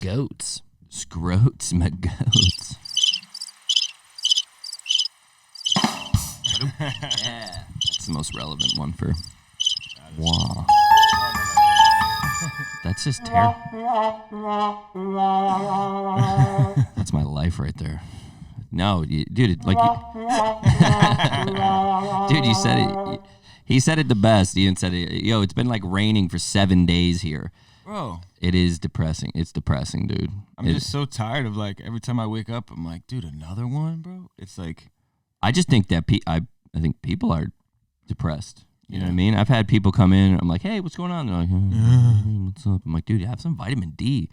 Goats. Scroats, my goats. Yeah. That's the most relevant one for. Wow. That's just terrible. That's my life right there. No, dude, dude, you said it. He said it the best. Ian said it. Yo, it's been like raining for 7 days here. Bro. It is depressing. It's depressing, dude. I'm just so tired of like every time I wake up, I'm like, dude, another one, bro. It's like. I just think that I think people are depressed. You know what I mean? I've had people come in. I'm like, hey, what's going on? They're like, what's up? I'm like, dude, you have some vitamin D.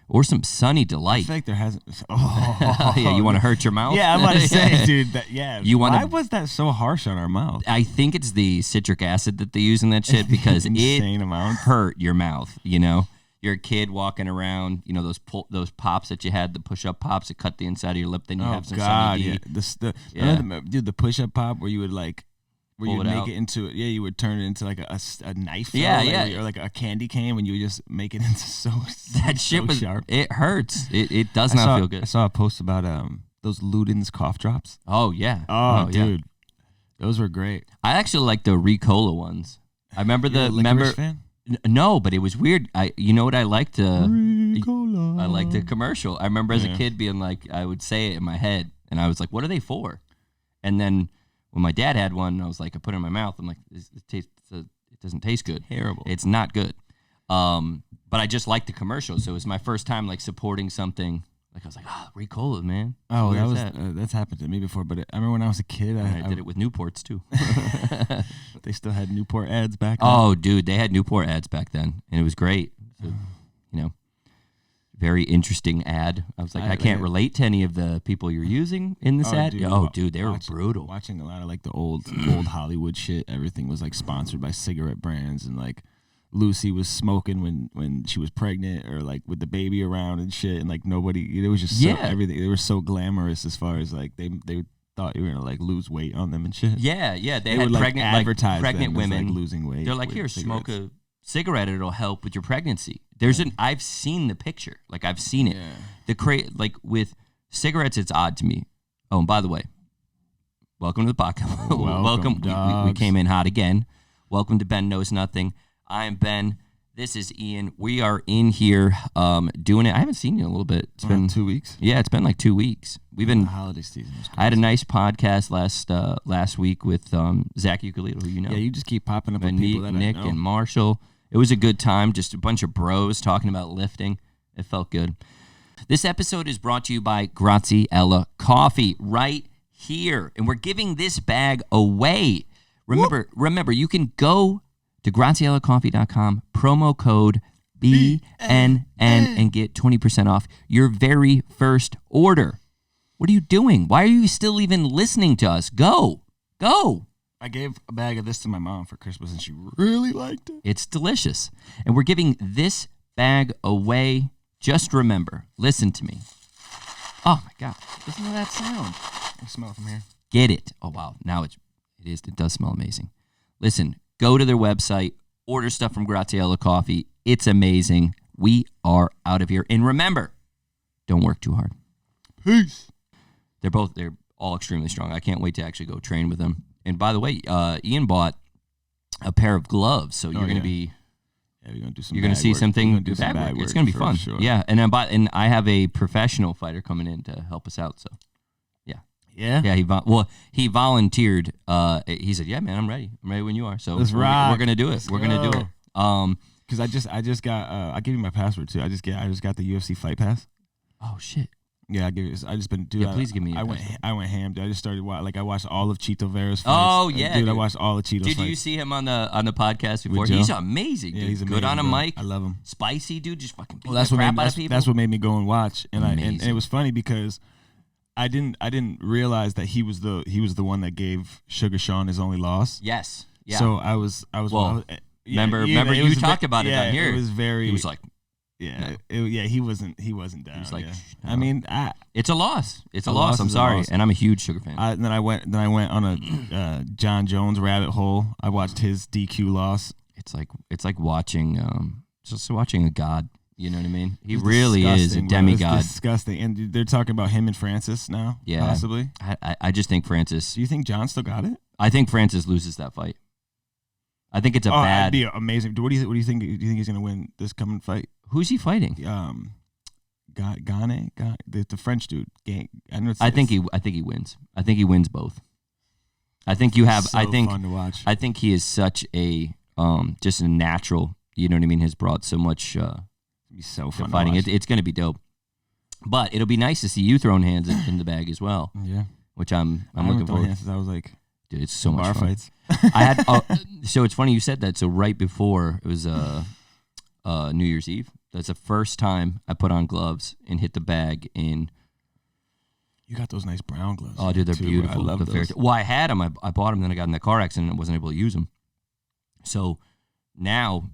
Or some Sunny Delight. I feel like there hasn't. Oh, yeah, you want to hurt your mouth? Yeah, I'm about to say, dude. Why was that so harsh on our mouth? I think it's the citric acid that they use in that shit because it hurt your mouth. You know, you're a kid walking around. You know those pops that you had, the push-up pops that cut the inside of your lip. Then you have some Sunny D. Dude, the push-up pop where you would like. Where you would make it into you would turn it into like a knife, or like a candy cane when you would just make it into that shit was sharp. It hurts. It does not feel good. I saw a post about those Luden's cough drops. Oh yeah. Oh dude, those were great. I actually like the Ricola ones. I remember fan? No, but it was weird. You know what I liked? Ricola. I liked the commercial. I remember as a kid being like, I would say it in my head, and I was like, "What are they for?" And then. When my dad had one, I was like, I put it in my mouth. I'm like, it doesn't taste good. Terrible. It's not good. But I just liked the commercial. So it was my first time like supporting something. Like I was like, Ricola, man. Oh, that's happened to me before. But I remember when I was a kid, I did it with Newports too. They still had Newport ads back then. Oh, dude, they had Newport ads back then, and it was great. So, you know. Very interesting ad. I was like, I can't relate to any of the people you're using in this ad. Dude, they were brutal. Watching a lot of like the old Hollywood shit. Everything was like sponsored by cigarette brands, and like Lucy was smoking when she was pregnant, or like with the baby around and shit. And like nobody, it was just everything. They were so glamorous as far as like they thought you were gonna like lose weight on them and shit. Yeah. They had would, pregnant like, advertise pregnant women like losing weight. They're like, here, smoke a cigarette. It'll help with your pregnancy. I've seen the picture. Like I've seen it. Yeah. Like with cigarettes, it's odd to me. Oh, and by the way, welcome to the podcast. Welcome. We came in hot again. Welcome to Ben Knows Nothing. I am Ben. This is Ian. We are in here doing it. I haven't seen you in a little bit. It's been 2 weeks. Yeah, it's been like 2 weeks. We've been the holiday season. I had a nice podcast last week with Zach Ukulele, who you know. Yeah, you just keep popping up with people that Nick I know. and Marshall. It was a good time, just a bunch of bros talking about lifting. It felt good. This episode is brought to you by Graziella Coffee right here. And we're giving this bag away. Remember, you can go to GraziellaCoffee.com, promo code BNN, and get 20% off your very first order. What are you doing? Why are you still even listening to us? Go. I gave a bag of this to my mom for Christmas, and she really liked it. It's delicious. And we're giving this bag away. Just remember, listen to me. Oh, my God. Listen to that sound. I smell it from here. Get it. Oh, wow. Now it does smell amazing. Listen, go to their website, order stuff from Graziella Coffee. It's amazing. We are out of here. And remember, don't work too hard. Peace. They're all extremely strong. I can't wait to actually go train with them. And by the way, Ian bought a pair of gloves, so you're going to be. Yeah, we're going to do some. You're going to see something bad work. It's going to be fun. Sure. Yeah, and I have a professional fighter coming in to help us out. So, yeah. Yeah. He volunteered. He said, "Yeah, man, I'm ready. I'm ready when you are." So we're going to do it. We're going to do it. Because I just got. I'll give you my password too. I just got the UFC Fight Pass. Oh shit. Yeah, I just been doing. Yeah, please give me. I went ham. Dude. I just started I watched all of Chito Vera's fights. Oh yeah, dude. I watched all of Chito's fights. Did you see him on the podcast before? He's amazing. Dude. Yeah, he's amazing, good on a mic. I love him. Spicy dude, just fucking beat the crap out of people. That's what made me go and watch. And it was funny because I didn't realize that he was the one that gave Sugar Sean his only loss. Yes. Yeah. So I was. Remember you talked about it on here. It was very. He was like. Yeah, no. He wasn't down. He was like, no. I mean, it's a loss. It's a loss. I'm sorry, and I'm a huge Sugar fan. Then I went on a John Jones rabbit hole. I watched his DQ loss. It's like watching just watching a god. You know what I mean? He He's really is a disgusting, bro. It's demigod. disgusting. And they're talking about him and Francis now, Yeah. possibly. I just think Francis. Do you think John still got it? I think Francis loses that fight. I think it's a That'd bad. be amazing. What do you think? Do you think he's going to win this coming fight? Who's he fighting? Gane, the French dude. I think he wins. I think he wins both. I think you have. So I think. fun to watch. I think he is such a just a natural. You know what I mean? Has brought so much. Be so fun fighting. to watch. It's going to be dope. But it'll be nice to see you throwing hands in the bag as well. Yeah, which I'm I looking forward. Hands since I was like, dude, it's so much bar fun. fights. I had. So it's funny you said that. So right before it was New Year's Eve. That's the first time I put on gloves and hit the bag in. You got those nice brown gloves. Oh, dude, they're too, beautiful. I love those. Well, I had them. I bought them, then I got in that car accident and wasn't able to use them. So now,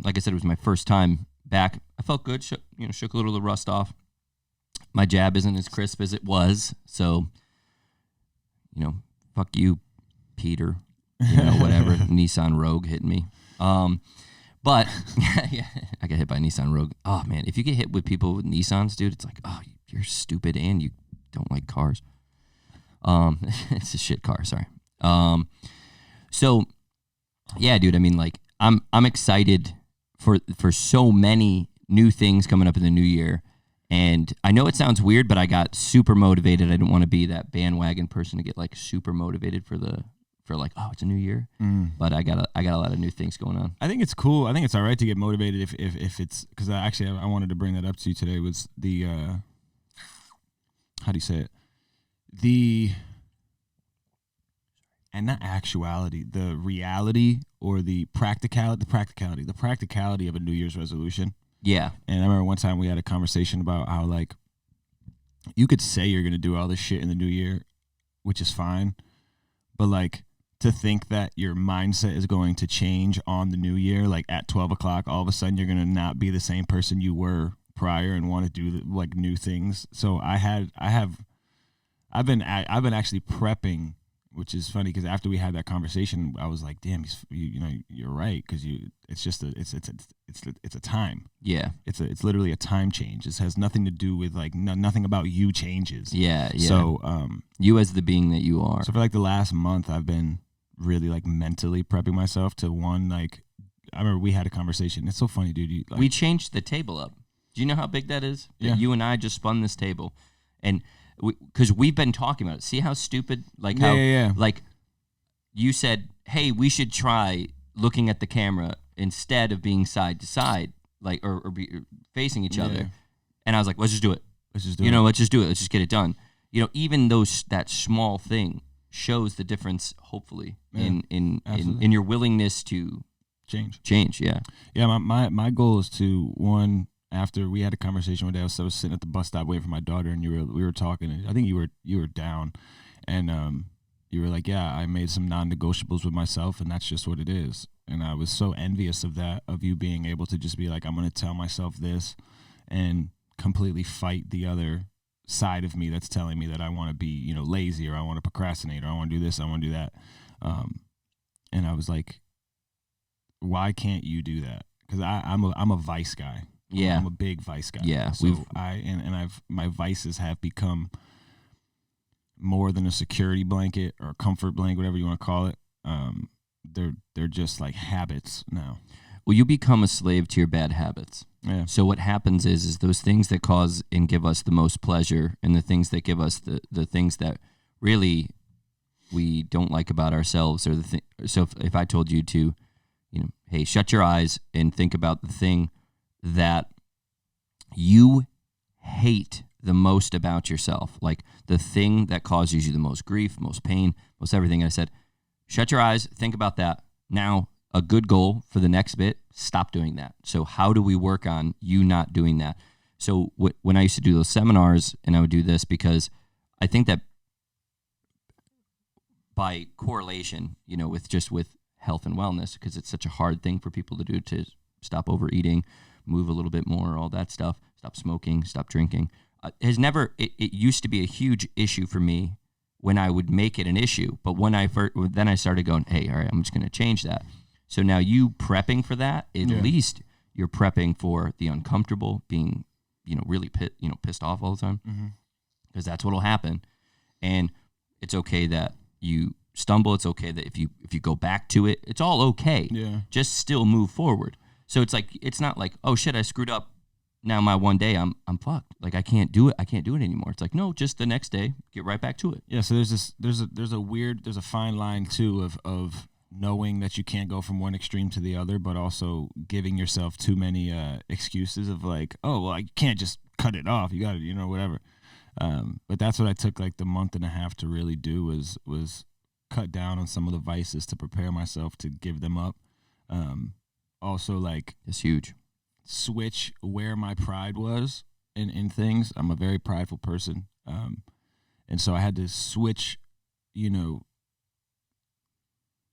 like I said, it was my first time back. I felt good. Shook a little of the rust off. My jab isn't as crisp as it was. So, fuck you, Peter. Whatever. Nissan Rogue hitting me. But yeah, I got hit by a Nissan Rogue. Oh man, if you get hit with people with Nissans, dude, it's like, oh, you're stupid and you don't like cars. It's a shit car. Sorry. So yeah, dude. I mean, like, I'm excited for so many new things coming up in the new year. And I know it sounds weird, but I got super motivated. I didn't want to be that bandwagon person to get like super motivated for like, oh, it's a new year. But I got a lot of new things going on. I think it's cool. I think it's all right to get motivated if it's, because I wanted to bring that up to you today, was the how do you say it? And not actuality, the reality or the practicality of a New Year's resolution. Yeah. And I remember one time we had a conversation about how, like, you could say you're going to do all this shit in the new year, which is fine. But, like, to think that your mindset is going to change on the new year, like at 12 o'clock, all of a sudden you're going to not be the same person you were prior and want to do, like, new things. So I've been actually prepping, which is funny because after we had that conversation, I was like, "Damn, you're right." Because it's a time. Yeah, it's literally a time change. This has nothing to do with like nothing about you changes. Yeah. So you as the being that you are. So for like the last month, I've been really like mentally prepping myself to one. Like, I remember we had a conversation. It's so funny, dude. We changed the table up. Do you know how big that is? Yeah. You and I just spun this table, and because we've been talking about it. See how stupid, like how, like you said, hey, we should try looking at the camera instead of being side to side, like or be facing each other. And I was like, let's just do it. Let's just do it. Let's just do it. Let's just get it done. That small thing shows the difference, hopefully, in your willingness to change. Yeah. Yeah. My goal is to, one, after we had a conversation one day, I was sitting at the bus stop waiting for my daughter, and we were talking. And I think you were down, and you were like, "Yeah, I made some non-negotiables with myself, and that's just what it is." And I was so envious of that, of you being able to just be like, "I'm going to tell myself this," and completely fight the other side of me that's telling me that I want to be, lazy, or I want to procrastinate, or I want to do this, I want to do that. And I was like, "Why can't you do that?" Because I'm a vice guy. Yeah, I'm a big vice guy. Yeah, so my vices have become more than a security blanket or a comfort blanket, whatever you want to call it. They're just like habits now. Well, you become a slave to your bad habits. Yeah. So what happens is those things that cause and give us the most pleasure, and the things that give us the things that really we don't like about ourselves, or so if I told you to, hey, shut your eyes and think about the thing that you hate the most about yourself, like the thing that causes you the most grief, most pain, most everything. I said, shut your eyes, think about that. Now, a good goal for the next bit, stop doing that. So how do we work on you not doing that? So when I used to do those seminars, and I would do this because I think that by correlation, with health and wellness, because it's such a hard thing for people to do, to stop overeating, move a little bit more, all that stuff, stop smoking, stop drinking. It used to be a huge issue for me when I would make it an issue. But then I started going, hey, all right, I'm just going to change that. So now you prepping for that, at least you're prepping for the uncomfortable, being, really pissed off all the time, because that's what'll happen. And it's okay that you stumble. It's okay that if you go back to it, it's all okay. Yeah. Just still move forward. So it's not like, oh shit, I screwed up. Now my one day I'm fucked. Like I can't do it anymore. It's like, no, just the next day, get right back to it. Yeah. So there's a fine line too of knowing that you can't go from one extreme to the other, but also giving yourself too many excuses of like, oh, well, I can't just cut it off. You got to, whatever. But that's what I took like the month and a half to really do was cut down on some of the vices to prepare myself to give them up. Also, like, it's huge. Switch where my pride was in things. I'm a very prideful person, and so I had to switch,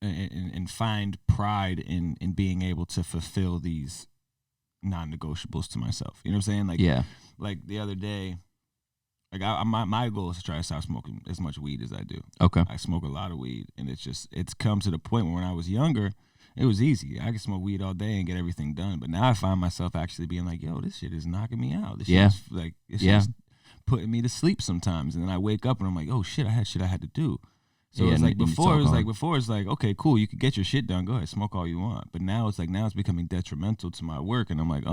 and find pride in being able to fulfill these non-negotiables to myself. You know what I'm saying? Like, yeah. Like the other day, like my goal is to try to stop smoking as much weed as I do. Okay. I smoke a lot of weed, and it's come to the point where when I was younger, it was easy. I could smoke weed all day and get everything done. But now I find myself actually being like, yo, this shit is knocking me out. This shit is like, it's just putting me to sleep sometimes. And then I wake up and I'm like, oh shit, I had shit I had to do. So it's like before it's like, okay, cool, you could get your shit done. Go ahead, smoke all you want. But now it's becoming detrimental to my work. And I'm like,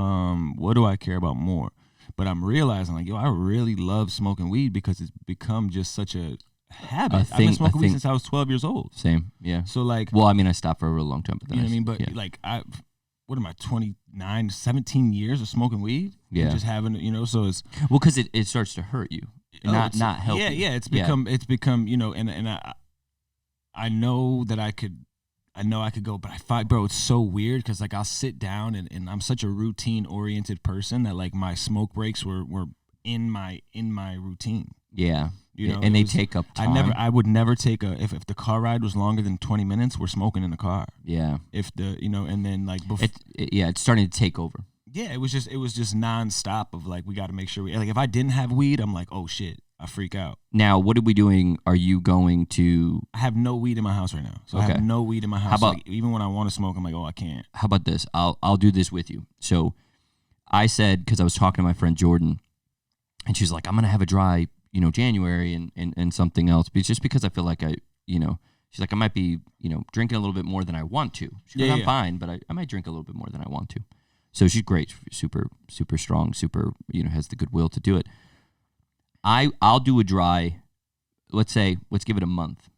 what do I care about more? But I'm realizing like, yo, I really love smoking weed because it's become just such a habit. I've been smoking weed since I was 12 years old. Same, yeah. So like, well, I mean, I stopped for a real long time, but then But like, what am I, 29, 17 years of smoking weed? Yeah. And just having, so it's because it starts to hurt you, not help. Yeah, you. Yeah. It's become, and I know that I could go, but I find, bro, it's so weird because like I'll sit down and I'm such a routine oriented person that like my smoke breaks were in my routine. Yeah. And they take up time. I would never take if the car ride was longer than 20 minutes, we're smoking in the car. Yeah. If and then like before, it's starting to take over. Yeah, it was just nonstop of like, we got to make sure like if I didn't have weed, I'm like, oh shit, I freak out. Now, what are we doing? Are you going to? I have no weed in my house right now, so okay. I have no weed in my house. How about, like, even when I want to smoke, I'm like, oh, I can't. How about this? I'll do this with you. So, I said, because I was talking to my friend Jordan, and she's like, I'm gonna have a dry, January and something else, but it's just because I feel like she's like, I might be, drinking a little bit more than I want to. She's like, I'm fine, but I might drink a little bit more than I want to. So she's great, super, super strong, super, has the goodwill to do it. I'll do a dry, let's give it a month.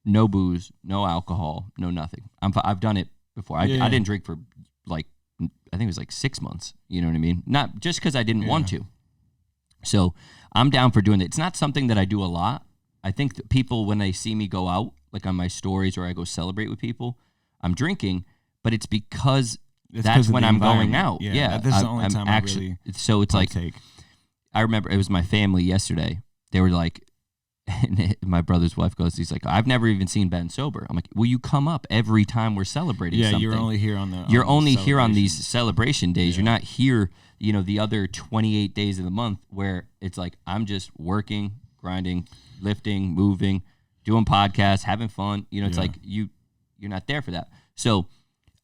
No booze, no alcohol, no nothing. I've done it before. I didn't drink for like, I think it was like 6 months. You know what I mean? Not just because I didn't want to. So I'm down for doing it. It's not something that I do a lot. I think that people, when they see me go out, like on my stories or I go celebrate with people, I'm drinking, but it's because that's when I'm going out. Yeah. This is the only time actually, I really so it's like, I remember it was my family yesterday. They were like, and my brother's wife goes, he's like, I've never even seen Ben sober. I'm like, well, you come up every time we're celebrating something. You're only here on the You're only here on these celebration days. You're not here, the other 28 days of the month where it's like, I'm just working, grinding, lifting, moving, doing podcasts, having fun. It's like you're not there for that. So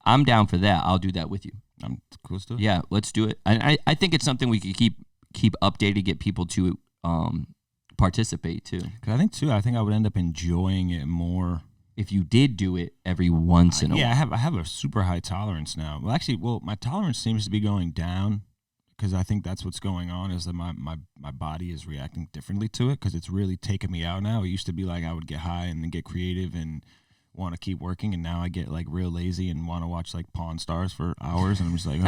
I'm down for that. I'll do that with you. I'm cool to do it. Yeah, let's do it. I think it's something we could keep updated, get people to participate too. Cause I think I would end up enjoying it more if you did do it every once in a while. Yeah, I have a super high tolerance now. Well, my tolerance seems to be going down because I think that's what's going on is that my body is reacting differently to it because it's really taking me out now. It used to be like I would get high and then get creative and want to keep working, and now I get like real lazy and want to watch like Pawn Stars for hours, and I'm just like,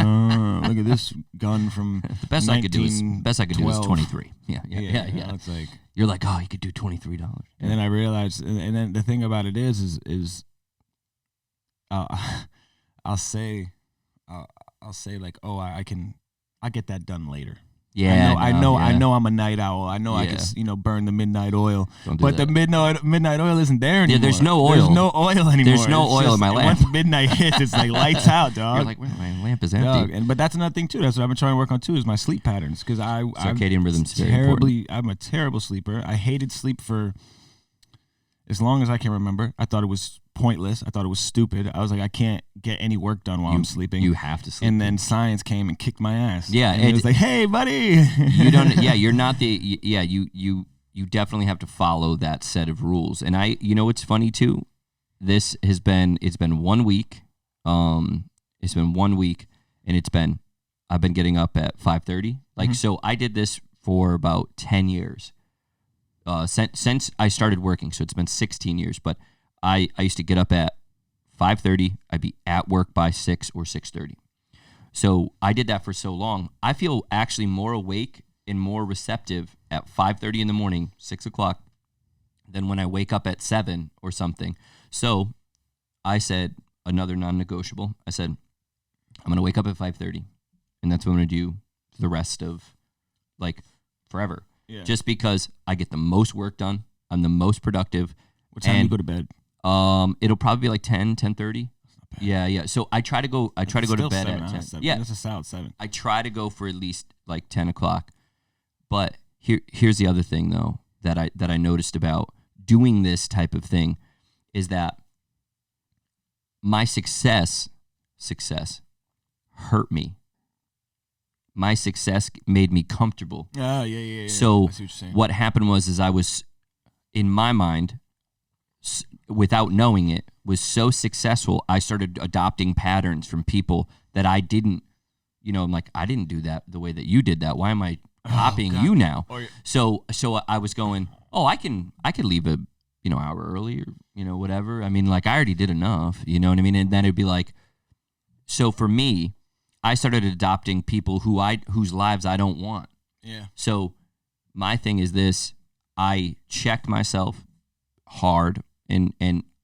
look at this gun from the best I could do is 23. Yeah. It's like you're like, oh, you could do $23. And then I realized, and then the thing about it is I'll say like, oh, I'll get that done later. Yeah, I know I'm a night owl. I know I can, burn the midnight oil. But the midnight oil isn't there anymore. Yeah, there's no oil. There's no oil anymore. There's no oil in my lamp. Once midnight hits, it's like lights out, dog. You're like, well, my lamp is empty. But that's another thing too. That's what I've been trying to work on too. Is my sleep patterns because circadian rhythm's very important. I'm a terrible sleeper. I hated sleep for as long as I can remember. I thought it was pointless. I thought it was stupid. I was like, I can't get any work done while I'm sleeping. You have to sleep. And then science came and kicked my ass. Yeah, and it was like, hey, buddy. You don't. Yeah, you're not the. Yeah, you definitely have to follow that set of rules. And what's funny too. It's been 1 week. It's been 1 week, and I've been getting up at 5:30. Like, so I did this for about 10 years. Since I started working, so it's been 16 years. But I used to get up at 5:30. I'd be at work by 6 or 6:30. So I did that for so long. I feel actually more awake and more receptive at 5:30 in the morning, 6 o'clock, than when I wake up at 7 or something. So I said another non-negotiable. I said, I'm going to wake up at 5:30, and that's what I'm going to do for the rest of, like, forever. Yeah. Just because I get the most work done. I'm the most productive. What time do you go to bed? It'll probably be like 10:30. Yeah. So I try to go to bed at 10. 7. Yeah. That's a solid 7. I try to go for at least like 10 o'clock. But here's the other thing, though, that I noticed about doing this type of thing is that my success hurt me. My success made me comfortable. Oh, yeah. So I see what you're saying. what happened was I was, in my mind, without knowing it, was so successful, I started adopting patterns from people that I didn't, I'm like, I didn't do that the way that you did that. Why am I copying you now? So I was going, I could leave a hour early or whatever. I mean, like, I already did enough, you know what I mean? And then it'd be like, so for me, I started adopting people whose lives I don't want. Yeah. So my thing is this: I checked myself hard, and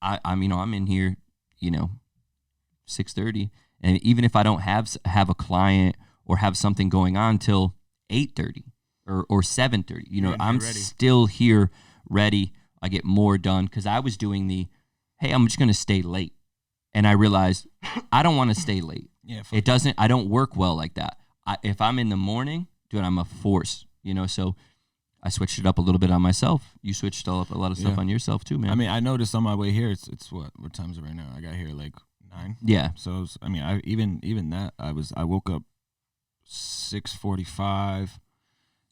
I'm in here, 6:30, and even if I don't have a client or have something going on till 8:30 or 7:30, I'm still here, ready. I get more done because I was doing hey, I'm just gonna stay late, and I realized I don't want to stay late. Yeah, I don't work well like that. If I'm in the morning, dude, I'm a force, So I switched it up a little bit on myself. You switched up a lot of stuff on yourself too, man. I mean, I noticed on my way here, it's what time is it right now? I got here like 9. Yeah. So I even that I woke up 6:45,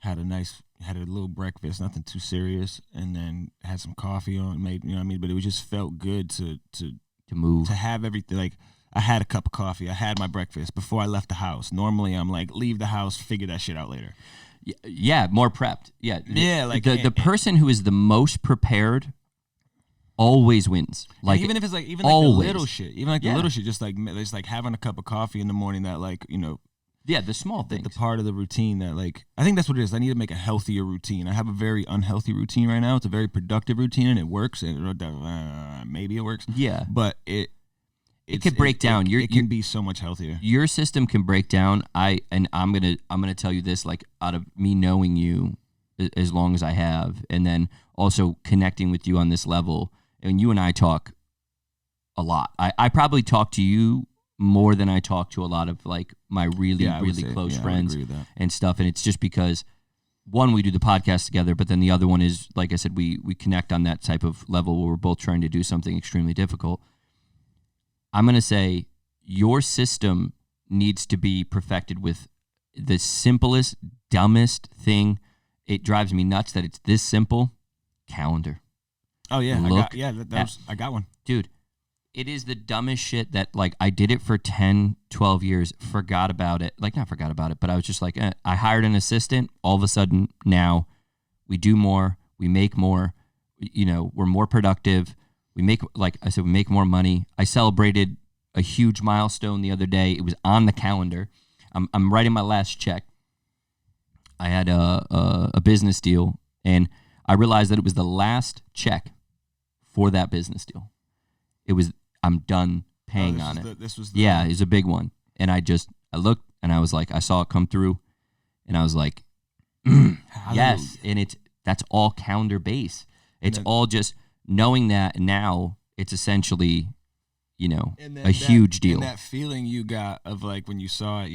had a little breakfast, nothing too serious, and then had some coffee on, but it just felt good to move, to have everything. Like, I had a cup of coffee, I had my breakfast before I left the house. Normally I'm like, leave the house, figure that shit out later. Yeah, more prepped. Yeah. Like the person who is the most prepared always wins. Like, even if it's like the little shit, just like having a cup of coffee in the morning, that the small things. The part of the routine that, like, I think that's what it is. I need to make a healthier routine. I have a very unhealthy routine right now. It's a very productive routine, and it works. And maybe it works. Yeah, but it could break down. It can be so much healthier. Your system can break down. I'm gonna tell you this, like, out of me knowing you as long as I have, and then also connecting with you on this level. And you and I talk a lot. I probably talk to you more than I talk to a lot of, like, my really close friends and stuff. And it's just because, one, we do the podcast together, but then the other one is, like I said, we connect on that type of level where we're both trying to do something extremely difficult. I'm going to say your system needs to be perfected with the simplest, dumbest thing. It drives me nuts that it's this simple. Calendar. Oh, yeah. I got one. Dude, it is the dumbest shit that, like, I did it for 10, 12 years, forgot about it. Like, not forgot about it, but I was just like, I hired an assistant. All of a sudden, now we do more. We make more. We're more productive. We make, like I said, we make more money. I celebrated a huge milestone the other day. It was on the calendar. I'm writing my last check. I had a business deal, and I realized that it was the last check for that business deal. I'm done paying on it. It was a big one. And I looked, and I was like, I saw it come through, and I was like, yes. And that's all calendar based. It's all just knowing that now. It's essentially, And a huge deal. And that feeling you got of like when you saw it,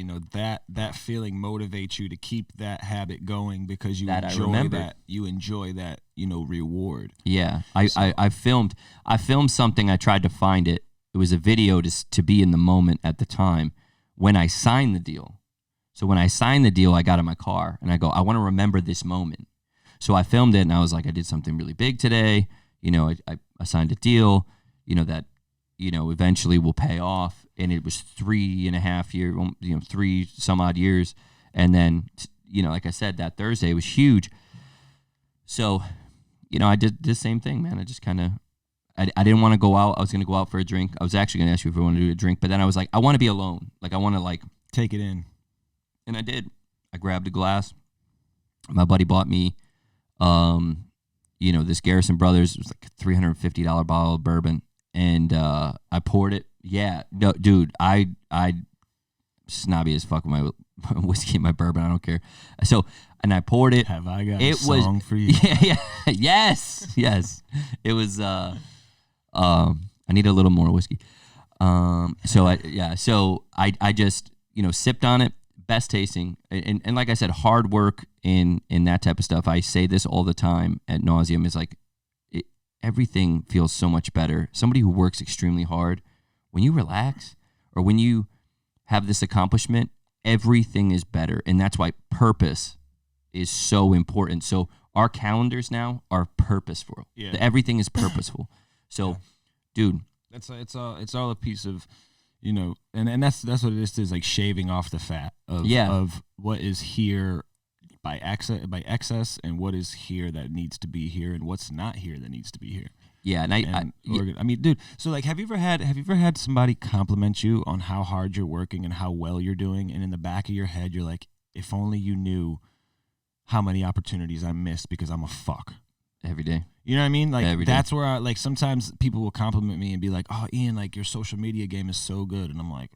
that feeling motivates you to keep that habit going because you enjoy that reward. Yeah, I filmed something. I tried to find it. It was a video to be in the moment at the time when I signed the deal. So when I signed the deal, I got in my car and I go, I want to remember this moment. So I filmed it and I was like, I did something really big today. I signed a deal, that eventually will pay off. And it was 3.5 years, 3 some odd years. And then, like I said, that Thursday was huge. So, I did the same thing, man. I just kind of, I didn't want to go out. I was going to go out for a drink. I was actually going to ask you if we want to do a drink, but then I was like, I want to be alone. Like, I want to take it in. And I did. I grabbed a glass. My buddy bought me, this Garrison Brothers. It was like a $350 bottle of bourbon. And I poured it. Yeah, no, dude, I snobby as fuck with my whiskey and my bourbon. I don't care. So, and I poured it. Have I got a song for you? Yeah, yes. It was. I need a little more whiskey. So I just sipped on it. Best tasting, and like I said, hard work in that type of stuff. I say this all the time ad nauseum. Is like. Everything feels so much better. Somebody who works extremely hard, when you relax or when you have this accomplishment, everything is better. And that's why purpose is so important. So our calendars now are purposeful. Yeah. Everything is purposeful. So, dude. It's all a piece of, and that's what it is like shaving off the fat of what is here by excess and what is here that needs to be here and what's not here that needs to be here. Yeah, I mean, dude. So like, have you ever had somebody compliment you on how hard you're working and how well you're doing, and in the back of your head you're like, if only you knew how many opportunities I missed because I'm a fuck. Every day. You know what I mean? Like every that's day. where I like sometimes people will compliment me and be like, "Oh, Ian, like your social media game is so good," and I'm like,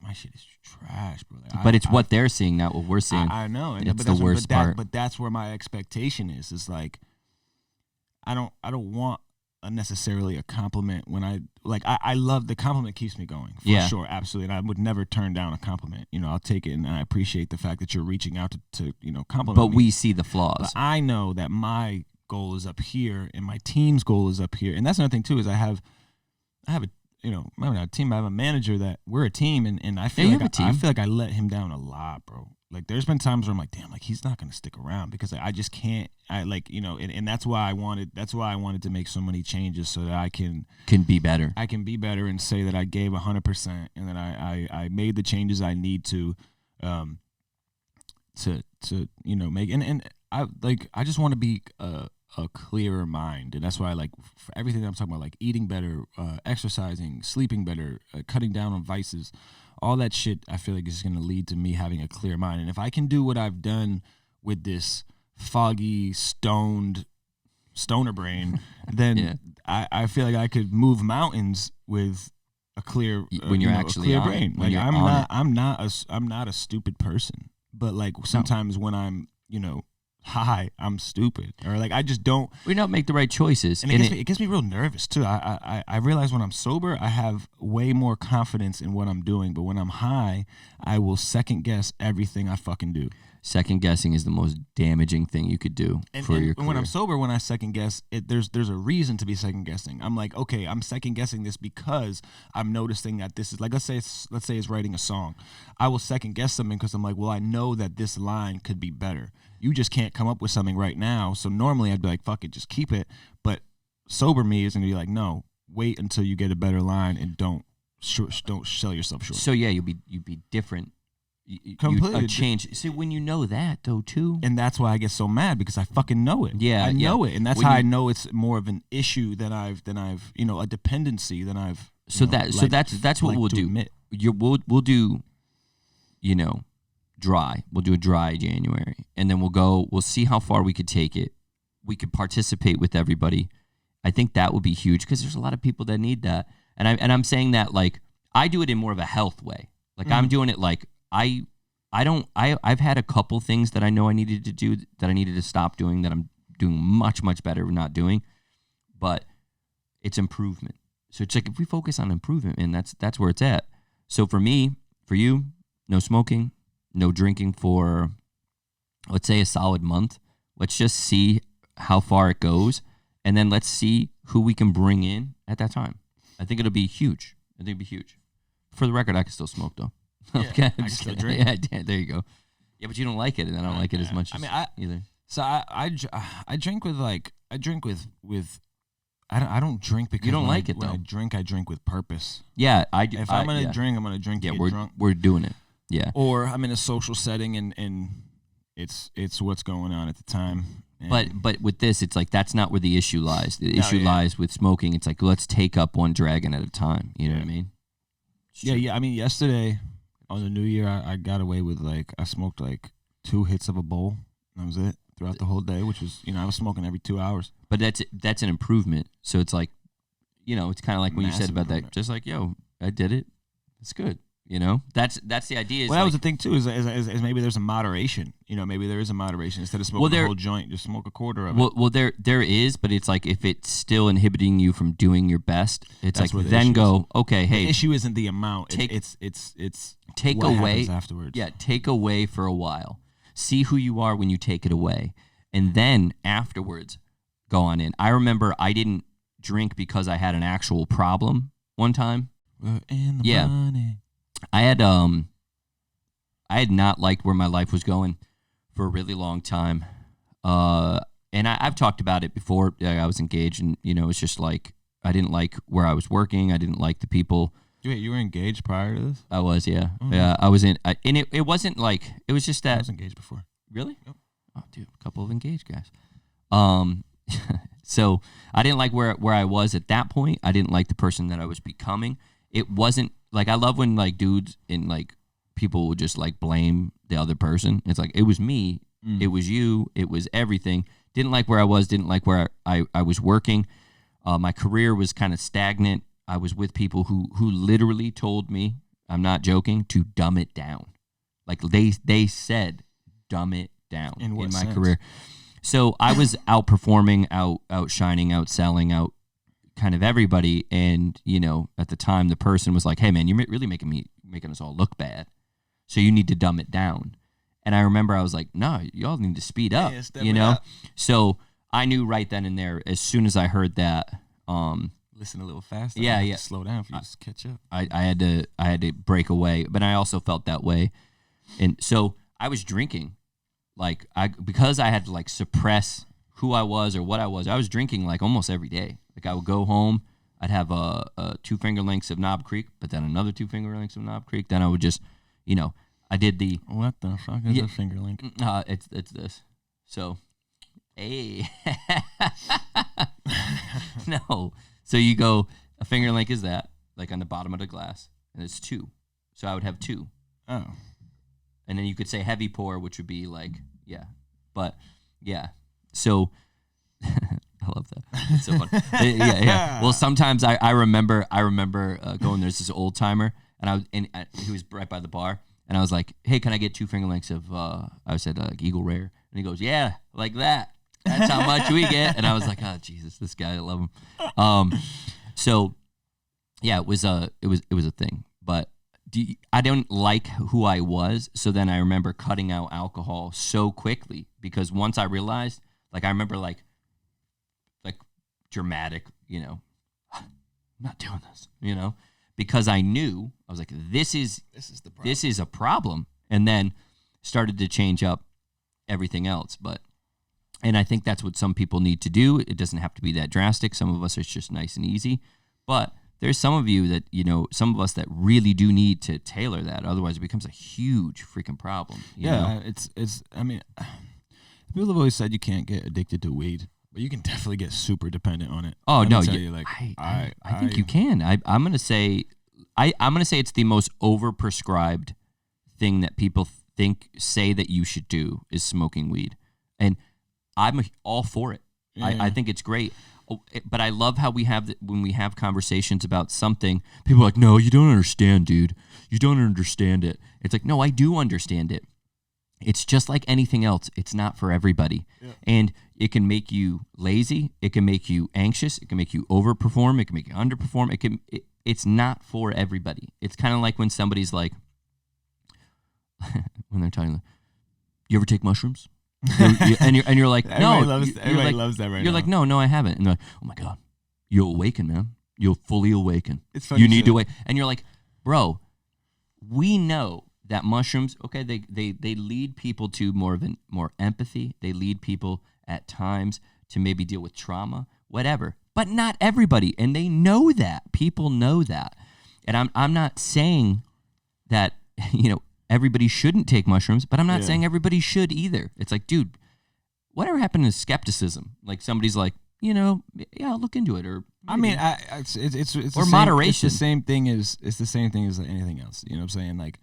my shit is trash, bro. Like, but it's what they're seeing, not what we're seeing. I know, and that's the worst part. But that's where my expectation is. Is like, I don't want necessarily a compliment when I love the compliment keeps me going for sure, absolutely, and I would never turn down a compliment. I'll take it, and I appreciate the fact that you're reaching out to compliment. But me. we see the flaws. But I know that my goal is up here, and my team's goal is up here, and that's another thing too. Is I have a I'm not a team. I have a manager that we're a team, and I feel I feel like I let him down a lot, bro. Like there's been times where I'm like, damn, like he's not gonna stick around because I just can't. And that's why I wanted to make so many changes so that I can be better. I can be better and say that I gave 100% and that I made the changes I need to make and I just want to be a clearer mind, and that's why for everything that I'm talking about, like eating better, exercising, sleeping better, cutting down on vices, all that shit I feel like is going to lead to me having a clear mind. And if I can do what I've done with this foggy stoner brain, then I feel like I could move mountains with a clear when you're actually a clear on brain. When Like you're I'm not a stupid person, but like sometimes when I'm high, I'm stupid, or like I just don't. We don't make the right choices, and it gets me real nervous too. I realize when I'm sober, I have way more confidence in what I'm doing, but when I'm high, I will second guess everything I fucking do. Second guessing is the most damaging thing you could do for your career. And when I'm sober, when I second guess it, there's a reason to be second guessing. I'm like, okay, I'm second guessing this because I'm noticing that this is like, let's say it's writing a song. I will second guess something because I'm like, well, I know that this line could be better. You just can't come up with something right now. So normally I'd be like, fuck it, just keep it. But sober me is gonna be like, no, wait until you get a better line and don't sell yourself short. So yeah, you'd be different. Completely change. See, when you know that though too, and that's why I get so mad because I fucking know it. Yeah, I know it, and that's how I know it's more of an issue than I've a dependency than I've. That's what we'll do. Admit. We'll do, dry. We'll do a dry January, and then we'll see how far we could take it. We could participate with everybody. I think that would be huge because there's a lot of people that need that, and I'm saying that like I do it in more of a health way. Like I'm doing it like. I've had a couple things that I know I needed to do that I needed to stop doing that I'm doing much, much better not doing, but it's improvement. So it's like if we focus on improvement, and that's where it's at. So for me, for you, no smoking, no drinking for, let's say, a solid month. Let's just see how far it goes, and then let's see who we can bring in at that time. I think it'll be huge. I think it'll be huge. For the record, I can still smoke though. Yeah, Okay, I can still drink. Yeah, there you go. Yeah, but you don't like it, and I don't like it as much. Either. So I drink with I don't drink because you don't when like it when though. I drink with purpose. Yeah, I do. If I'm gonna drink, I'm gonna drink. Yeah, to get drunk. we're doing it. Yeah. Or I'm in a social setting and it's what's going on at the time. And But with this, it's like that's not where the issue lies. The issue lies with smoking. It's like let's take up one dragon at a time. You know what I mean? Yeah. I mean, yesterday on the New Year, I got away with I smoked 2 hits of a bowl. That was it throughout the whole day, which was I was smoking every 2 hours. But that's an improvement. So it's like, it's kind of like when you said about that. Just like, yo, I did it. It's good. That's the idea. Well, that was the thing too. Is maybe there's a moderation. Maybe there is a moderation instead of smoking a whole joint, just smoke a quarter of it. Well, there is, but it's like if it's still inhibiting you from doing your best, it's That's like the then issue go. is. Okay, hey, The issue isn't the amount. It's take what away happens afterwards. Yeah, take away for a while. See who you are when you take it away, and then afterwards, go on in. I remember I didn't drink because I had an actual problem one time. We're in the money. I had not liked where my life was going for a really long time, and I've talked about it before. I was engaged, and it's just like I didn't like where I was working. I didn't like the people. Wait, you were engaged prior to this? I was, yeah, Oh, yeah. I was in, and it wasn't like it was just I that. was engaged before. Really? Yep. Oh, dude, a couple of engaged guys. So I didn't like where I was at that point. I didn't like the person that I was becoming. It wasn't like I love when dudes and people would just blame the other person. It's like it was me, it was you, it was everything. Didn't like where I was, didn't like where I was working. My career was kind of stagnant. I was with people who literally told me, I'm not joking, to dumb it down. Like they said, dumb it down In what my sense? career. So I was outperforming, outshining, outselling, out kind of everybody. And, at the time the person was like, hey man, you're really making us all look bad. So you need to dumb it down. And I remember I was like, no, y'all need to speed up, step it up. So I knew right then and there, as soon as I heard that, Listen a little faster. Yeah. Slow down for you to catch up. I had to break away, but I also felt that way. And so I was drinking because I had to suppress who I was or what I was drinking almost every day. I would go home, I'd have 2 finger lengths of Knob Creek, but then another 2 finger lengths of Knob Creek. Then I would just, I did the. What the fuck is a finger link? It's this. So, hey. No. So you go, a finger length is that, on the bottom of the glass, and it's 2. So I would have 2. Oh. And then you could say heavy pour, which would be yeah. But, yeah. So, I love that. It's so fun. Yeah. Well, sometimes I remember going, there's this old timer, and he was right by the bar, and I was like, hey, can I get 2 finger lengths of, I said, Eagle Rare? And he goes, yeah, like that. That's how much we get. And I was like, oh, Jesus, this guy, I love him. So, yeah, it was a thing. But I don't like who I was. So then I remember cutting out alcohol so quickly because once I realized, I remember dramatic, I'm not doing this, because I knew I was like, this is the problem. This is a problem. And then started to change up everything else. And I think that's what some people need to do. It doesn't have to be that drastic. Some of us are just nice and easy. But there's some of you that, some of us that really do need to tailor that. Otherwise, it becomes a huge freaking problem. You know? I mean, people have always said you can't get addicted to weed, but you can definitely get super dependent on it. Oh, no. I think you can. I'm going to say it's the most overprescribed thing that people say that you should do is smoking weed. And I'm all for it. Yeah. I think it's great. But I love how when we have conversations about something, people are like, no, you don't understand, dude. You don't understand it. It's like, no, I do understand it. It's just like anything else. It's not for everybody. Yeah. And it can make you lazy. It can make you anxious. It can make you overperform. It can make you underperform. It's not for everybody. It's kind of like when somebody's like, when they're talking, you ever take mushrooms? And you're like, no. Everybody loves that right now. You're like, no, I haven't. And they're like, oh my God, you'll awaken, man. You'll fully awaken. It's funny. You need to wait. And you're like, bro, we know that mushrooms, okay, they lead people to more empathy. They lead people at times to maybe deal with trauma, whatever. But not everybody, and they know that. People know that. And I'm not saying that, everybody shouldn't take mushrooms, but I'm not saying everybody should either. It's like, dude, whatever happened to skepticism? Like somebody's like, yeah, I'll look into it, or I mean, it's or moderation. It's the same thing as anything else. You know what I'm saying? Like,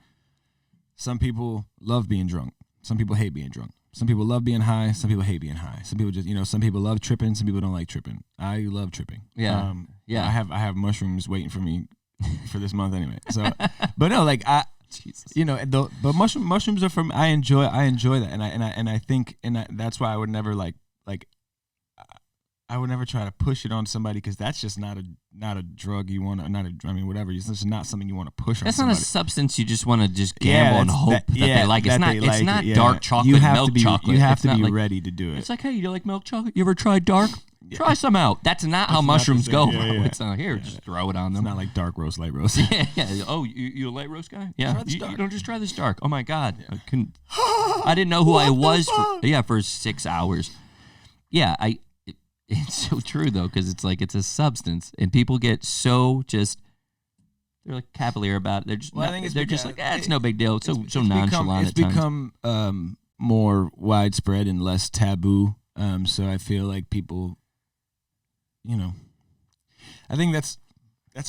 some people love being drunk. Some people hate being drunk. Some people love being high. Some people hate being high. Some people just, some people love tripping. Some people don't like tripping. I love tripping. Yeah. I have mushrooms waiting for me for this month anyway. So, but no, like Jesus. But mushrooms are from. I enjoy that, and I think that's why I would never I would never try to push it on somebody, because that's just not a drug you want to, whatever. It's just not something you want to push on somebody. That's not a substance you just want to just gamble and hope that they like. It's not dark chocolate, milk chocolate. You have to be ready to do it. It's like, hey, you like milk chocolate? You ever tried dark? Yeah. Try some out. That's not how mushrooms go. It's not here. Just throw it on them. It's not like dark roast, light roast. Yeah. Oh, you a light roast guy? Yeah. You don't just try this dark. Oh my God. Yeah. I didn't know who I was for 6 hours. Yeah, it's so true though, because it's like it's a substance, and people get so they're like cavalier about it. They're just just like, it's no big deal. It's so nonchalant. It's become more widespread and less taboo. So I feel like people, I think that's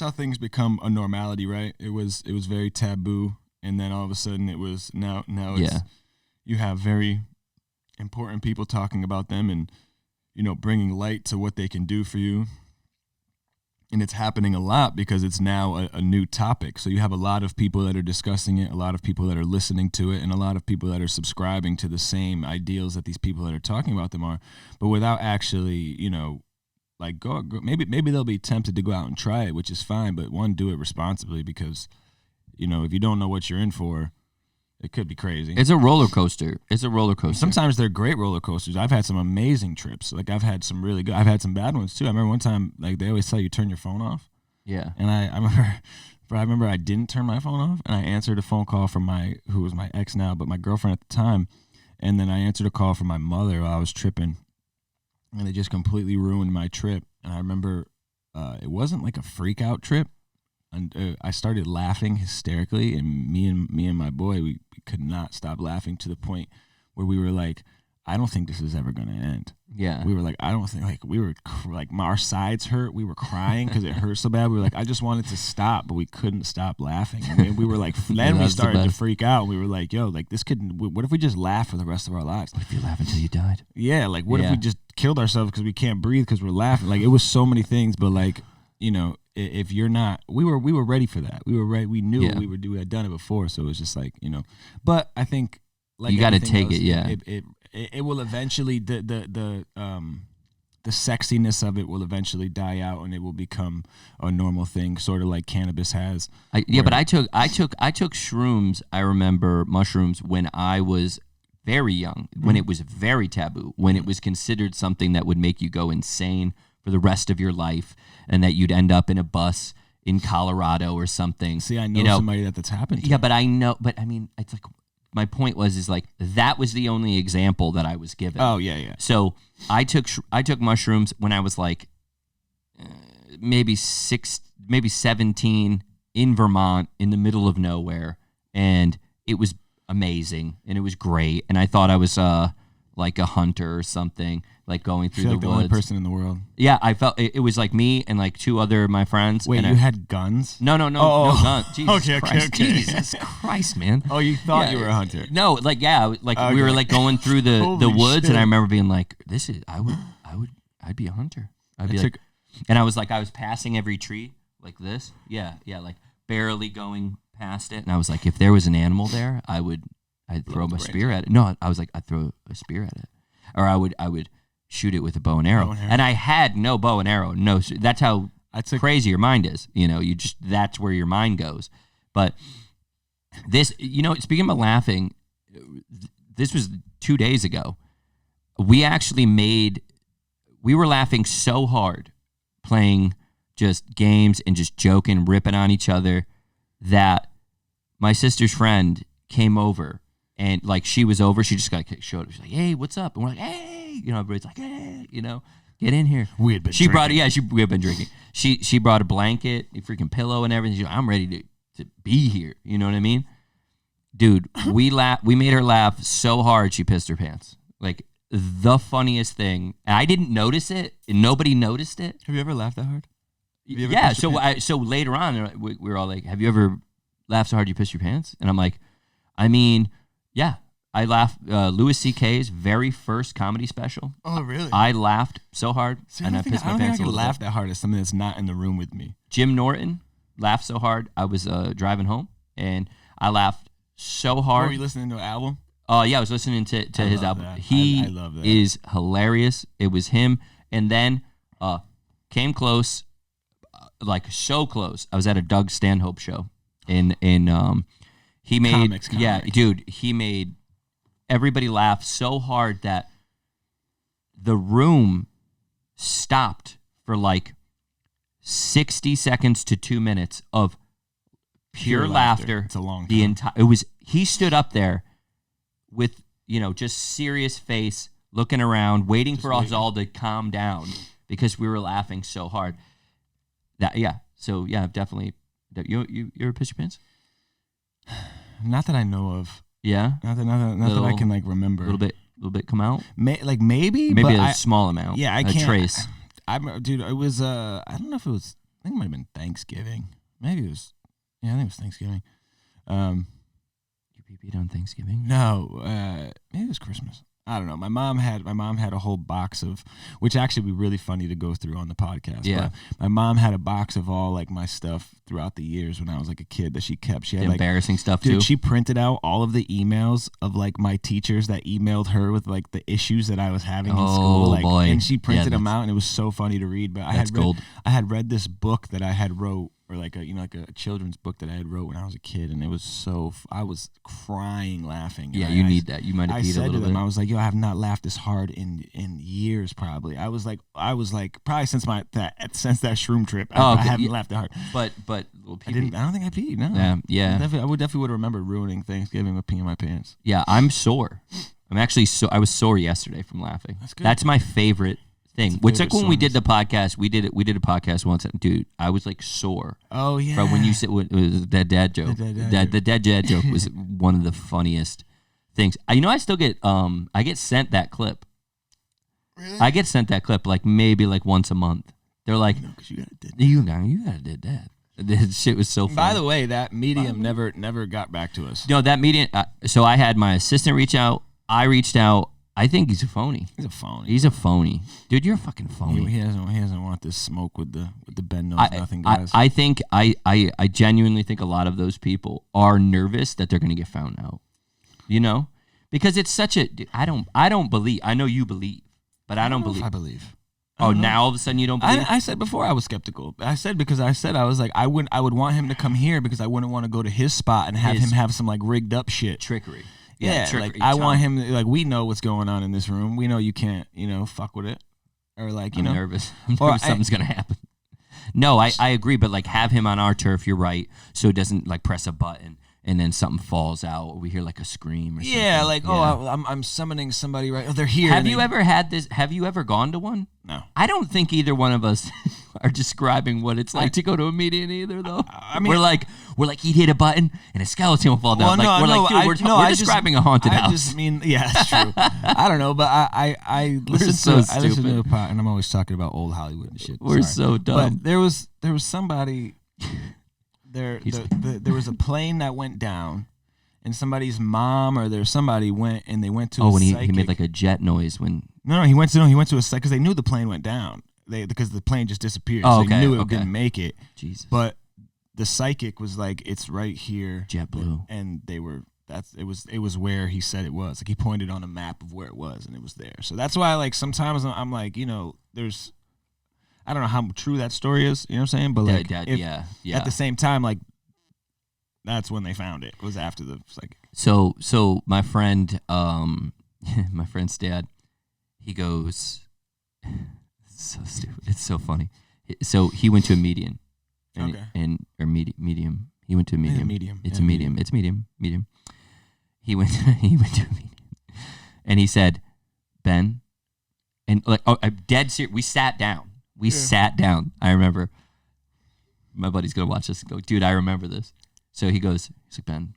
how things become a normality, right? It was very taboo, and then all of a sudden it was now it's you have very important people talking about them, and bringing light to what they can do for you. And it's happening a lot because it's now a new topic. So you have a lot of people that are discussing it, a lot of people that are listening to it, and a lot of people that are subscribing to the same ideals that these people that are talking about them are, but without actually, like go maybe they'll be tempted to go out and try it, which is fine, but one, do it responsibly, because, if you don't know what you're in for, it could be crazy. It's a roller coaster. Sometimes they're great roller coasters. I've had some amazing trips. Like, I've had some really good. I've had some bad ones too. I remember one time, like, they always tell you turn your phone off. Yeah. And I remember I didn't turn my phone off, and I answered a phone call from who was my ex now, but my girlfriend at the time. And then I answered a call from my mother while I was tripping, and it just completely ruined my trip. And I remember it wasn't like a freak out trip. And I started laughing hysterically, and me and my boy, we could not stop laughing, to the point where we were like, I don't think this is ever going to end. Yeah. We were like, I don't think, like, we were like, our sides hurt. We were crying because it hurt so bad. We were like, I just wanted to stop, but we couldn't stop laughing. And we were like, then we started to freak out. We were like, yo, like, what if we just laugh for the rest of our lives? What if you laugh until you died? Yeah. Like, what if we just killed ourselves because we can't breathe because we're laughing? Like, it was so many things, but like, if you're not, we were ready for that. We were ready. We knew what we would do. We had done it before. So it was just like, but I think, like, you got to take it. Yeah. It will eventually, the sexiness of it will eventually die out, and it will become a normal thing, sort of like cannabis has. But I took shrooms. I remember mushrooms when I was very young, when it was very taboo, when it was considered something that would make you go insane for the rest of your life, and that you'd end up in a bus in Colorado or something. See, I know somebody that's happened to. Yeah, but I know, but I mean, it's like, my point is like, that was the only example that I was given. Oh, yeah. So I took mushrooms when I was like maybe 17 in Vermont, in the middle of nowhere, and it was amazing, and it was great, and I thought I was like a hunter or something, like going through the woods. The only person in the world. Yeah, I felt it was like me and like two other of my friends. Wait, and you had guns? No guns. Jesus Christ. Okay. Jesus Christ, man. Oh, you thought you were a hunter? No, like we were like going through the woods, shit. And I remember being like, I'd be a hunter. And I was passing every tree like this. Yeah, like barely going past it, and I was like, if there was an animal there, I would I'd throw a spear at it. No, I was like, I'd throw a spear at it, or I would shoot it with a bow and arrow. And I had no bow and arrow. No, that's how crazy your mind is. That's where your mind goes. But this, speaking of laughing, this was 2 days ago. We were laughing so hard playing just games and just joking, ripping on each other, that my sister's friend came over, and like she was over, she just showed up. She's like, "Hey, what's up?" And we're like, "Hey," everybody's like, "Hey," get in here. We had been drinking. We had been drinking. She brought a blanket, a freaking pillow, and everything. She's like, "I'm ready to be here." You know what I mean? Dude, we made her laugh so hard she pissed her pants. Like the funniest thing. And I didn't notice it, and nobody noticed it. Have you ever laughed that hard? Yeah. So later on, we were all like, "Have you ever laughed so hard you pissed your pants?" And I'm like, I mean, yeah. I laughed. Louis C.K.'s very first comedy special. Oh, really? I laughed so hard, and I pissed my pants. I don't think I can laugh that hard at something that's not in the room with me. Jim Norton laughed so hard. I was driving home, and I laughed so hard. Were you listening to an album? Oh, yeah, I was listening to his album. That. He I love that. is hilarious. It was him, and then came close, like so close. I was at a Doug Stanhope show, and he made Comics. Yeah, dude, he made everybody laugh so hard that the room stopped for like 60 seconds to 2 minutes of pure laughter. It's a long time. He stood up there with, just serious face, looking around, waiting for us all to calm down because we were laughing so hard. Definitely. You ever piss your pants? Not that I know of. Yeah, not that I can like remember. A little bit come out. Maybe a small amount. Yeah, I can't. Trace. Dude, it was. I don't know if it was. I think it might have been Thanksgiving. Maybe it was. Yeah, I think it was Thanksgiving. You pee-peed on Thanksgiving? No, maybe it was Christmas. I don't know. My mom had a whole box of, which actually would be really funny to go through on the podcast. Yeah. But my mom had a box of all like my stuff throughout the years when I was like a kid that she kept. She had embarrassing stuff too. Dude, she printed out all of the emails of like my teachers that emailed her with like the issues that I was having in school. Like, boy. And she printed them out, and it was so funny to read. But I had read this book that I had wrote, or like a children's book that I had wrote when I was a kid, and it was so I was crying laughing. Yeah, you need that. You might have peed a little bit. I was like, yo, I have not laughed this hard in years probably. I was like probably since that shroom trip. I haven't laughed that hard. But I don't think I peed. No. Yeah. I definitely would have remembered ruining Thanksgiving with peeing my pants. Yeah, I'm sore. I'm actually I was sore yesterday from laughing. That's good. That's my favorite thing. It's like when we did the podcast. We did a podcast once, and dude, I was like sore. Oh yeah. From when you said it was the dad joke. The dead dad joke was one of the funniest things. I still get I get sent that clip. Really? I get sent that clip like maybe like once a month. They're like, because you gotta did that. This shit was so funny. By the way, that medium never got back to us. No, that medium. So I had my assistant reach out. I reached out. I think he's a phony. He's a phony. Dude, you're a fucking phony. He doesn't want this smoke with the Ben knows nothing guys. I think I genuinely think a lot of those people are nervous that they're gonna get found out. Because it's such a. I don't believe. I know you believe, but I don't believe. I believe. Oh, now all of a sudden you don't believe? I said before I was skeptical. I said I was like I would want him to come here because I wouldn't want to go to his spot and have him have some like rigged up shit. Trickery. Yeah, like I want him to, like we know what's going on in this room. We know you can't, fuck with it. Or like, I'm nervous. Something's going to happen. No, I agree, but like have him on our turf, you're right, so it doesn't like press a button and then something falls out or we hear like a scream or something. Yeah, like I'm summoning somebody right. Oh, they're here. Have you ever had this? Have you ever gone to one? No. I don't think either one of us are describing what it's like to go to a meeting either, though. I mean, we're like he'd hit a button and a skeleton will fall down. We're describing a haunted house. I just mean, yeah, that's true. I don't know, but I listen to a pot, and I'm always talking about old Hollywood and shit. We're so dumb. But there was somebody there was a plane that went down. And somebody's mom or somebody went and they went to a psychic. He made like a jet noise when. No, he went to a psychic because they knew the plane went down. Because the plane just disappeared. Oh, so they knew it didn't make it. Jesus. But the psychic was like, it's right here. JetBlue. And they were it was where he said it was. Like he pointed on a map of where it was, and it was there. So that's why like sometimes I'm like, there's, I don't know how true that story is. You know what I'm saying? But like, yeah. At the same time, like that's when they found it. It was after the psychic. So my friend, my friend's dad, he goes, it's so stupid. It's so funny. So he went to a medium. Medium. He went to a medium. Medium. It's a medium. It's medium. He went to a medium, and he said, Ben, and like, I'm dead serious. We sat down. Sat down. I remember. My buddy's gonna watch this and go, dude, I remember this. So he's like, Ben,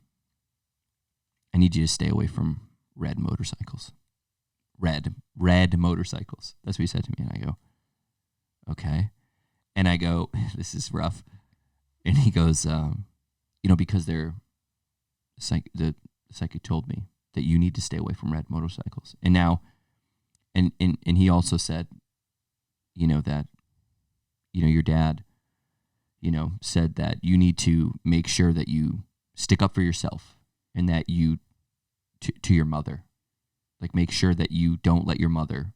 I need you to stay away from red motorcycles. Red motorcycles. That's what he said to me, and I go, okay. And I go, this is rough. And he goes, because the psychic told me that you need to stay away from red motorcycles. And now, and he also said, that, your dad, said that you need to make sure that you stick up for yourself and that you, to your mother, like make sure that you don't let your mother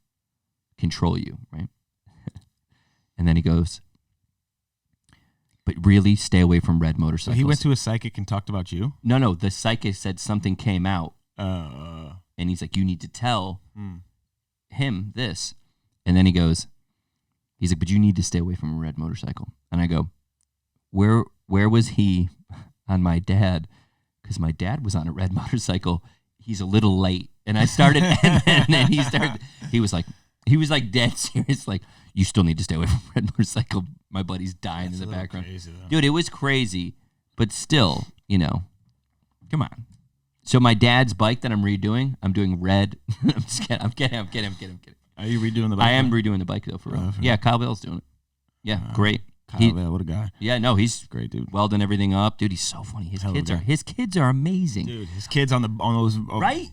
control you, right? And then he goes, but really stay away from red motorcycles. So he went to a psychic and talked about you? No. The psychic said something came out. And he's like, you need to tell him this. And then he's like, but you need to stay away from a red motorcycle. And I go, where was he on my dad? Because my dad was on a red motorcycle. He's a little late. And I started, and then he was like dead serious, like, you still need to stay away from red motorcycle. My buddy's dying in the background. Crazy, dude, it was crazy, but still, come on. So my dad's bike that I'm redoing, I'm doing red. I'm just kidding. I'm kidding. Are you redoing the bike? I am redoing the bike though, for real. Yeah, Kyle Bell's doing it. Yeah, great. Kyle Bell, what a guy. Yeah, no, he's great, dude. Welding everything up, dude. He's so funny. His kids are amazing, dude. His kids on those right.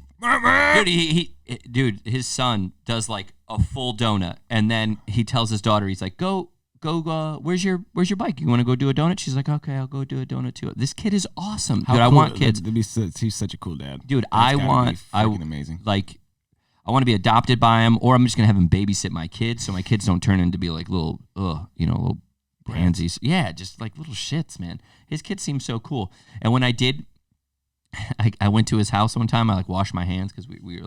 Dude, his son does like a full donut, and then he tells his daughter, he's like, go. Where's your bike? You want to go do a donut? She's like, okay, I'll go do a donut too. This kid is awesome, dude. I want kids. He's such a cool dad, dude. Amazing. Like, I want to be adopted by him, or I'm just gonna have him babysit my kids, so my kids don't turn into be like little pansies. Yeah, just like little shits, man. His kids seem so cool, and when I did. I went to his house one time. I like washed my hands because we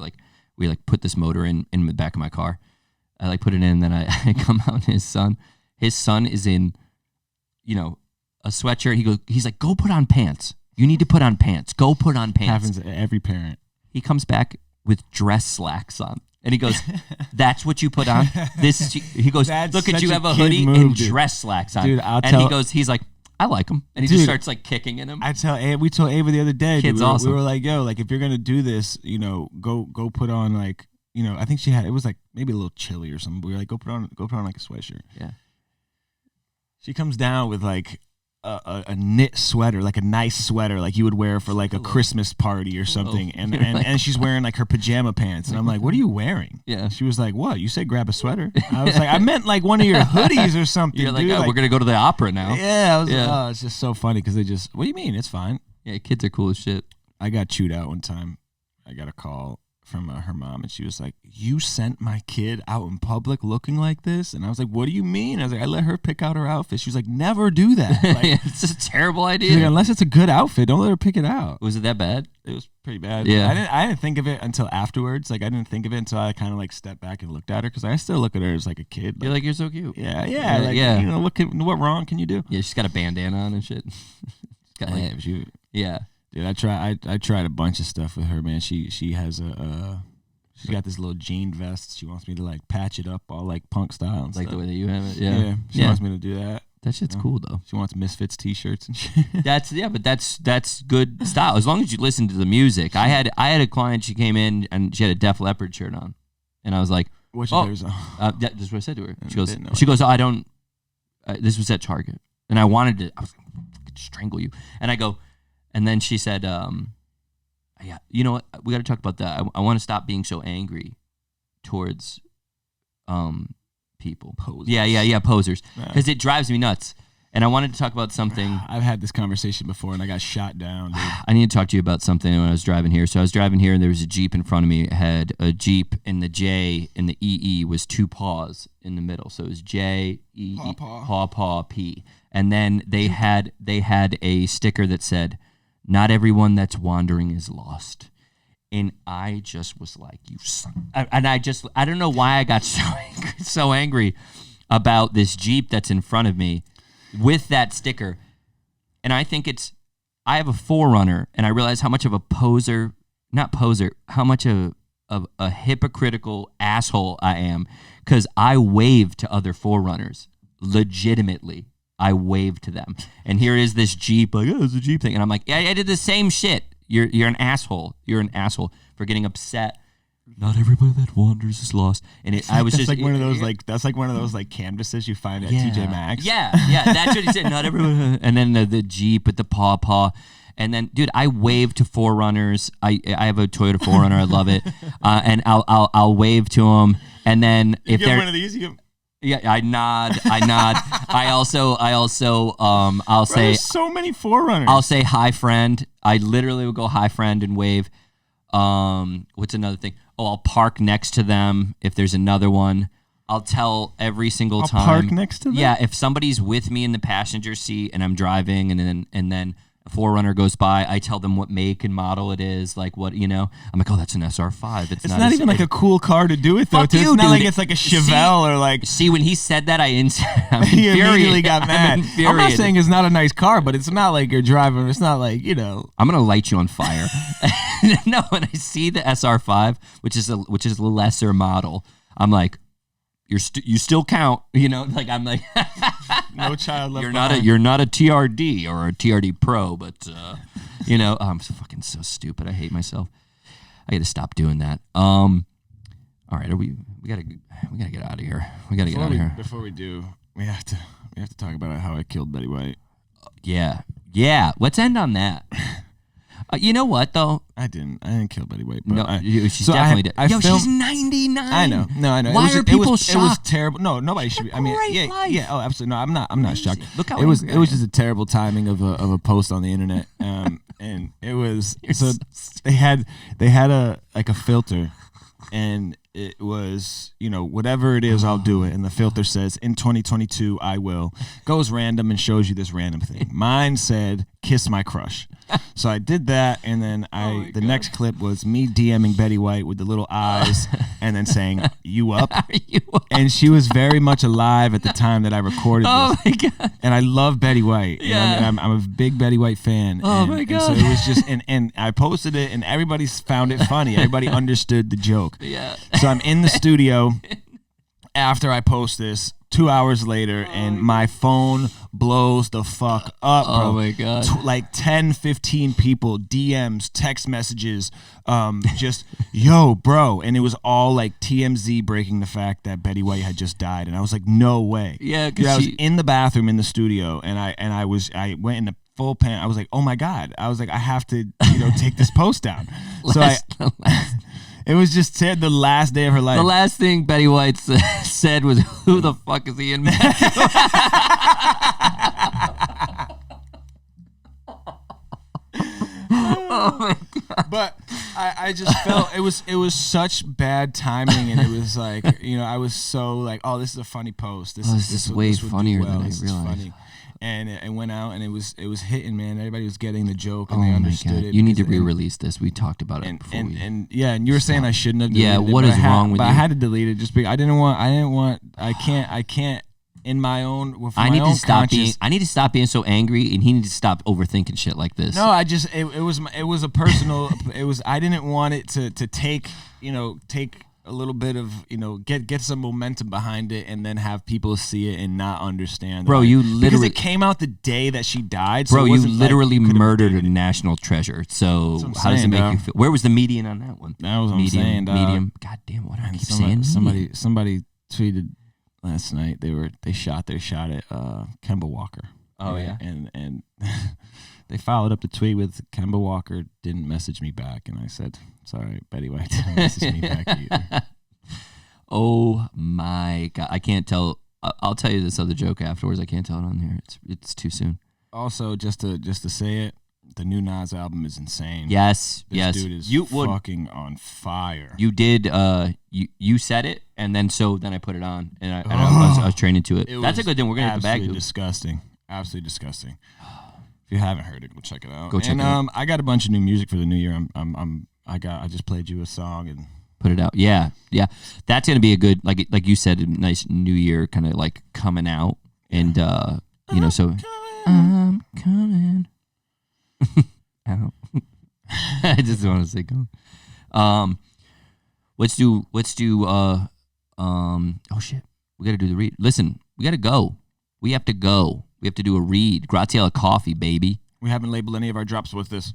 put this motor in the back of my car. I like put it in, and then I come out, and his son is in, a sweatshirt. He's like, go put on pants. You need to put on pants. Go put on pants. Happens to every parent. He comes back with dress slacks on. And he goes, that's what you put on? He goes, look at you have a hoodie and dress slacks on. Dude, he's like, I like him. And he just starts like kicking in him. We told Ava the other day. Kid's awesome. We were like, yo, like if you're gonna do this, go put on like, I think it was like maybe a little chilly or something. But we were like, go put on like a sweatshirt. Yeah. She comes down with like a knit sweater, like a nice sweater, like you would wear for like a Christmas party or something, and she's wearing like her pajama pants, and I'm like, what are you wearing? Yeah. She was like, what? You said grab a sweater? I was like, I meant like one of your hoodies or something. You're like, dude. We're gonna go to the opera now. Yeah. Oh, it's just so funny because they just, what do you mean? It's fine. Yeah, kids are cool as shit. I got chewed out one time. I got a call from her mom, and she was like, you sent my kid out in public looking like this? And I was like, what do you mean? I was like, I let her pick out her outfit. She was like, never do that. Like, it's a terrible idea. Like, unless it's a good outfit, don't let her pick it out. Was it that bad? It was pretty bad. Yeah. I didn't think of it until afterwards. Like, I didn't think of it until I kind of like stepped back and looked at her, because I still look at her as like a kid. You're like, you're so cute. Yeah. What wrong can you do? Yeah, she's got a bandana on and shit. Yeah. Dude, I tried a bunch of stuff with her, man. She has she's got this little jean vest. She wants me to like patch it up all like punk style and like stuff. The way that you have it. Yeah. She wants me to do that. That shit's cool though. She wants Misfits t-shirts and shit. But that's good style as long as you listen to the music. I had a client. She came in and she had a Def Leppard shirt on, and I was like, "What's your favorite song?" That's what I said to her. She goes, I don't. This was at Target, and I was going to strangle you. And I go, and then she said, yeah, you know what? We got to talk about that. I want to stop being so angry towards people. Posers. Yeah, posers. Because it drives me nuts. And I wanted to talk about something. I've had this conversation before, and I got shot down, dude. I need to talk to you about something when I was driving here. So I was driving here, and there was a Jeep in front of me. It had a Jeep, and the J in the EE was 2 paws in the middle. So it was J, E, paw, P. And then they had a sticker that said, "Not everyone that's wandering is lost." And I just was like, "You son." And I don't know why I got so angry about this Jeep that's in front of me with that sticker. And I think I have a 4Runner, and I realize how much of a how much of a hypocritical asshole I am, because I wave to other 4Runners. Legitimately, I wave to them. And here is this Jeep, like, oh, it's a Jeep thing. And I'm like, yeah, I did the same shit. You're an asshole. You're an asshole for getting upset. Not everybody that wanders is lost. And I was that's just like one of those like canvases you find at TJ Maxx. Yeah, that's what he said. Not everybody. And then the Jeep with the paw. And then, dude, I wave to 4Runners. I have a Toyota 4Runner. I love it. And I'll wave to them. And then if they're one of these, yeah, I nod. I also I'll say there's so many 4Runners. I'll say hi friend. I literally will go hi friend and wave. What's another thing? Oh, I'll park next to them if there's another one. I'll tell every single time. Park next to them? Yeah, if somebody's with me in the passenger seat and I'm driving and then a 4Runner goes by, I tell them what make and model it is, like what, I'm like, oh, that's an SR5. It's not even like a cool car to do it, though. It's not like it's like a Chevelle or like... See, when he said that, I'm he immediately got mad. I'm not saying it's not a nice car, but it's not like you're driving. It's not like, I'm going to light you on fire. No, when I see the SR5, which is a lesser model, I'm like, you still count, like I'm like... No child left You're not a TRD or a TRD Pro, but I'm fucking so stupid. I hate myself. I got to stop doing that. All right, we gotta get out of here. We gotta get out of here. Before we do, we have to talk about how I killed Betty White. Yeah. Let's end on that. You know what though? I didn't kill Betty White. But no, she's definitely dead. She's 99. I know. No, I know. Why are people shocked? It was terrible. No, nobody should be. I mean, yeah. Oh, absolutely. No, I'm not shocked. Look how it was just a terrible timing of a post on the internet. And it was they had a filter, and it was, whatever it is, I'll do it. And the filter says, in 2022, I will. Goes random and shows you this random thing. Mine said, kiss my crush. So I did that, and then the next clip was me DMing Betty White with the little eyes and then saying, you up? Are you up? And she was very much alive at the time that I recorded this. Oh, my God. And I love Betty White. Yeah. I'm a big Betty White fan. Oh, my God. And so it was just, and I posted it, and everybody found it funny. Everybody understood the joke. Yeah. So I'm in the studio after I post this 2 hours later, and my phone blows the fuck up, bro. Oh, my God. Like 10, 15 people, DMs, text messages, just, yo, bro. And it was all like TMZ breaking the fact that Betty White had just died. And I was like, no way. Yeah, because I was in the bathroom in the studio, and I went in the full pan. I was like, oh, my God. I was like, I have to, take this post down. It was just the last day of her life. The last thing Betty White said was, who the fuck is Ian Matthews? Oh my God. But I just felt it was such bad timing, and it was like, I was so like, oh, this is a funny post. This is way funnier than I realized. Funny. And it went out, and it was hitting, man. Everybody was getting the joke, and they understood it. You need to re-release this. We talked about it before. And you were saying I shouldn't have deleted it. Yeah, what is wrong with you? But I had to delete it just because I can't in my own. I need to stop being so angry, and he needs to stop overthinking shit like this. No, it was a personal. I didn't want it to take a little bit of, get some momentum behind it, and then have people see it and not understand. Bro, because it came out the day that she died. So you literally murdered a national treasure. So how does it make you feel? Where was the median on that one? That was what I'm saying, dog. Medium. God damn, what do I keep saying? Somebody tweeted last night. They shot their shot at Kemba Walker. Oh yeah, and they followed up the tweet with, Kemba Walker didn't message me back, and I said, sorry, Betty White didn't message me back either. Oh my God, I can't tell I'll tell you this other joke afterwards. I can't tell it on here. It's too soon. Also, just to say it, the new Nas album is insane. Yes, this yes. dude is fucking on fire. You did. You said it, and then I put it on, and I was training to it. That's a good thing. We're gonna hit the bag. Absolutely disgusting. Absolutely disgusting. If you haven't heard it, go check it out. Go check it out. I got a bunch of new music for the new year. I just played you a song and put it out. Yeah. That's gonna be a good, like you said, a nice New Year kind of like coming out, and so I'm coming out. I just want to say come. Let's do. Oh shit, we got to do the read. Listen, we got to go. We have to go. We have to do a read. Graziella coffee, baby. We haven't labeled any of our drops with this.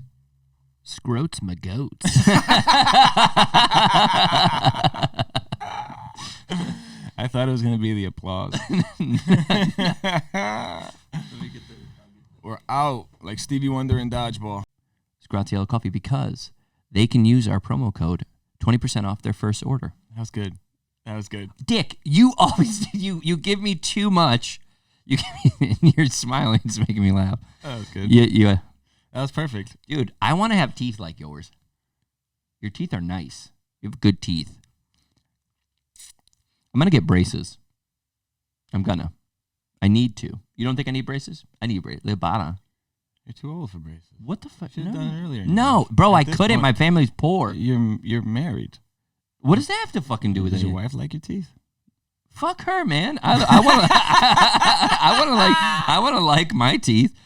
Scroats my goats. I thought it was going to be the applause. We're out like Stevie Wonder in Dodgeball. It's Graziella Coffee because they can use our promo code 20% off their first order. That was good. Dick, you always you give me too much. You give me, and you're smiling. It's making me laugh. That was good. Yeah. That was perfect. Dude, I want to have teeth like yours. Your teeth are nice. You have good teeth. I'm going to get braces. I need to. You don't think I need braces? I need braces. Lebana. You're too old for braces. What the fuck? Should have done it earlier. No, bro, I couldn't. Point, my family's poor. You're married. What does that have to fucking do with it? Does your wife like your teeth? Fuck her, man. I want to I want to like my teeth.